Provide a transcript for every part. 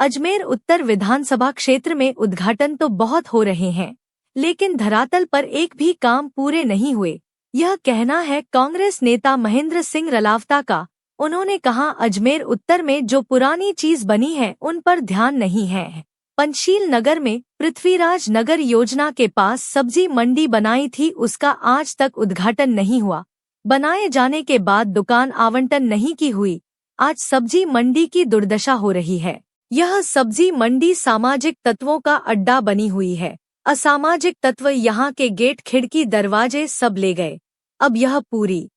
अजमेर उत्तर विधानसभा क्षेत्र में उद्घाटन तो बहुत हो रहे हैं, लेकिन धरातल पर एक भी काम पूरे नहीं हुए। यह कहना है कांग्रेस नेता महेंद्र सिंह रलावता का। उन्होंने कहा, अजमेर उत्तर में जो पुरानी चीज बनी है उन पर ध्यान नहीं है। पंचशील नगर में पृथ्वीराज नगर योजना के पास सब्जी मंडी बनाई थी, उसका आज तक उद्घाटन नहीं हुआ। बनाए जाने के बाद दुकान आवंटन नहीं की हुई। आज सब्जी मंडी की दुर्दशा हो रही है। यह सब्जी मंडी सामाजिक तत्वों का अड्डा बनी हुई है। असामाजिक तत्व यहाँ के गेट खिड़की दरवाजे सब ले गए। अब यह पूरी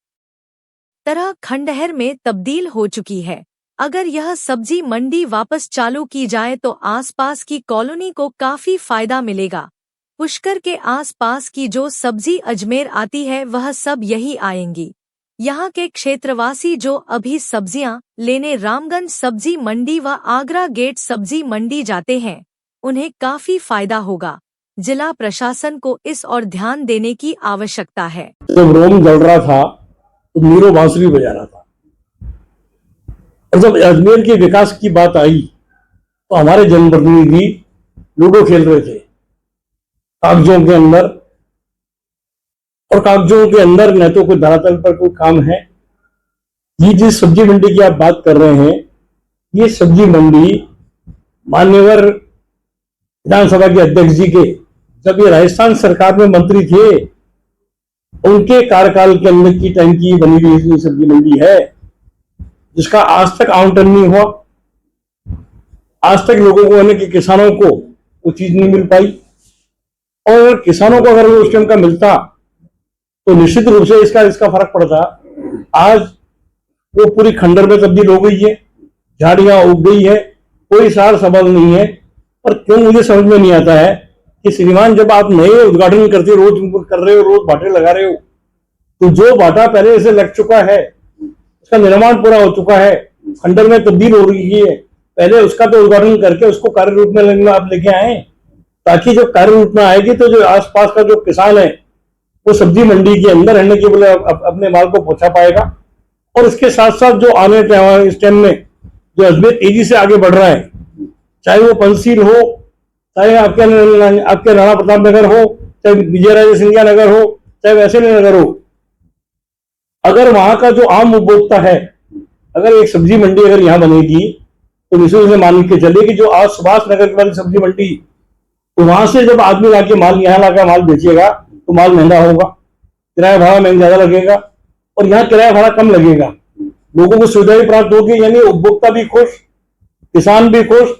तरह खंडहर में तब्दील हो चुकी है। अगर यह सब्जी मंडी वापस चालू की जाए तो आसपास की कॉलोनी को काफी फायदा मिलेगा। पुष्कर के आसपास की जो सब्जी अजमेर आती है वह सब यही आएंगी। यहाँ के क्षेत्रवासी जो अभी सब्जियां लेने रामगंज सब्जी मंडी व आगरा गेट सब्जी मंडी जाते हैं, उन्हें काफी फायदा होगा। जिला प्रशासन को इस और ध्यान देने की आवश्यकता है। जब रोम जल रहा था तो नीरो बांसुरी बजा रहा था, और जब अजमेर के विकास की बात आई तो हमारे जनप्रतिनिधि लूडो खेल रहे थे कागजों के अंदर, और कागजों के अंदर न तो कोई धरातल पर कोई काम है। ये जिस सब्जी मंडी की आप बात कर रहे हैं, ये सब्जी मंडी मान्यवर विधानसभा के अध्यक्ष जी के, जब ये राजस्थान सरकार में मंत्री थे, उनके कार्यकाल के अंदर की टाइम की बनी हुई सब्जी मंडी है, जिसका आज तक आवंटन नहीं हुआ। आज तक लोगों को, यानी कि किसानों को वो चीज नहीं मिल पाई। और किसानों को अगर वो उस टाइम का मिलता तो निश्चित रूप से इसका फर्क पड़ता। आज वो पूरी खंडर में तब्दील हो गई है, झाड़ियां उग गई है, कोई सार सबल नहीं है। पर क्यों मुझे समझ में नहीं आता है कि श्रीमान, जब आप नए उद्घाटन करते हो, रोज कर रहे हो, रोज बाटे लगा रहे हो, तो जो बाटा पहले से लग चुका है उसका निर्माण पूरा हो चुका है, खंडर में तब्दील हो रही है, पहले उसका तो उद्घाटन करके उसको कार्य रूप में आप लेके आए, ताकि जब कार्य रूप में आएगी तो जो आसपास का जो किसान है वो सब्जी मंडी के अंदर रहने के बोले अपने माल को पहुंचा पाएगा। और इसके साथ साथ जो आने इस टाइम में जो अजमेर तेजी से आगे बढ़ रहा है, चाहे वो पंचशील हो, चाहे आपके राणा प्रताप नगर हो, चाहे विजयराजे सिंधिया नगर हो, चाहे वैशाली नगर हो, अगर वहां का जो आम उपभोक्ता है, अगर एक सब्जी मंडी अगर यहाँ बनेगी तो निश्चित से मान के चले कि जो आज सुभाष नगर की वाली सब्जी मंडी, तो वहां से जब आदमी लाके माल यहाँ लाकर माल बेचेगा तो माल महंगा होगा, किराया भाड़ा महंगा ज्यादा लगेगा, और यहाँ किराया भाड़ा कम लगेगा, लोगों को सुविधा भी प्राप्त होगी, यानी उपभोक्ता भी खुश, किसान भी खुश।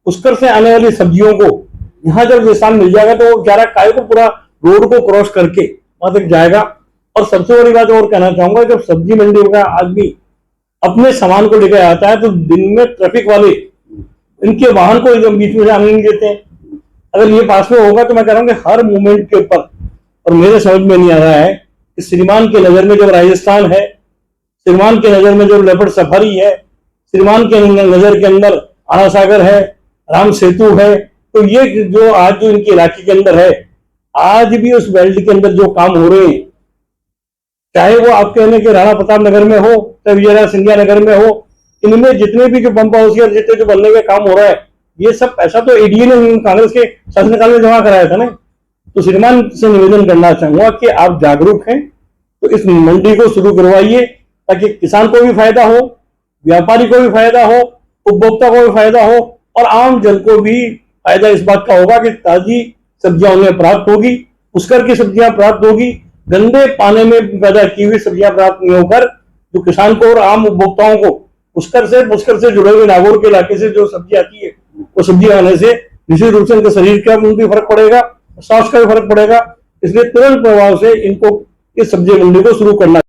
पुष्कर से आने वाली सब्जियों को यहाँ जब स्थान मिल जाएगा तो वो बेचारा काय को पूरा रोड को क्रॉस करके वहां तक जाएगा। और सबसे बड़ी बात और कहना चाहूंगा, जब सब्जी मंडी का आदमी अपने सामान को लेकर आता है तो दिन में ट्रैफिक वाले इनके वाहन को एकदम बीच में से आने नहीं देते हैं। अगर ये पास में होगा तो मैं कह रहा हूँ कि हर मूवमेंट के ऊपर, और मेरे समझ में नहीं आ रहा है कि श्रीमान के नजर में जब राजस्थान है, श्रीमान के नजर में जो लेपर्ड सफारी है, श्रीमान के नजर के अंदर आना सागर है, राम सेतु है, तो ये जो आज जो इनके इलाके के अंदर है, आज भी उस बेल्ट के अंदर जो काम हो रहे हैं, चाहे वो आप कहने के राणा प्रताप नगर में हो, चाहे विजयराज सिंधिया नगर में हो, इनमें जितने भी जो पंप हाउस जितने जो बनने का काम हो रहा है, ये सब पैसा तो एडीए ने कांग्रेस के शासनकाल में जमा कराया था ना। तो श्रीमान से निवेदन करना चाहूंगा कि आप जागरूक हैं तो इस मंडी को शुरू करवाइए, ताकि किसान को भी फायदा हो, व्यापारी को भी फायदा हो, उपभोक्ता को भी फायदा हो, और आम जन को भी फायदा इस बात का होगा कि ताजी सब्जियां उन्हें प्राप्त होगी, पुष्कर की सब्जियां प्राप्त होगी। गंदे पानी में पैदा की हुई सब्जियां प्राप्त नहीं होकर जो किसान को और आम उपभोक्ताओं को पुष्कर से जुड़े हुए नागौर के इलाके से जो सब्जी आती है, वो सब्जी आने से निश्चित रूप से उनके शरीर का भी फर्क पड़ेगा, स्वास्थ्य का भी फर्क पड़ेगा। इसलिए तुरंत प्रभाव से इनको इस सब्जी मंडी को शुरू करना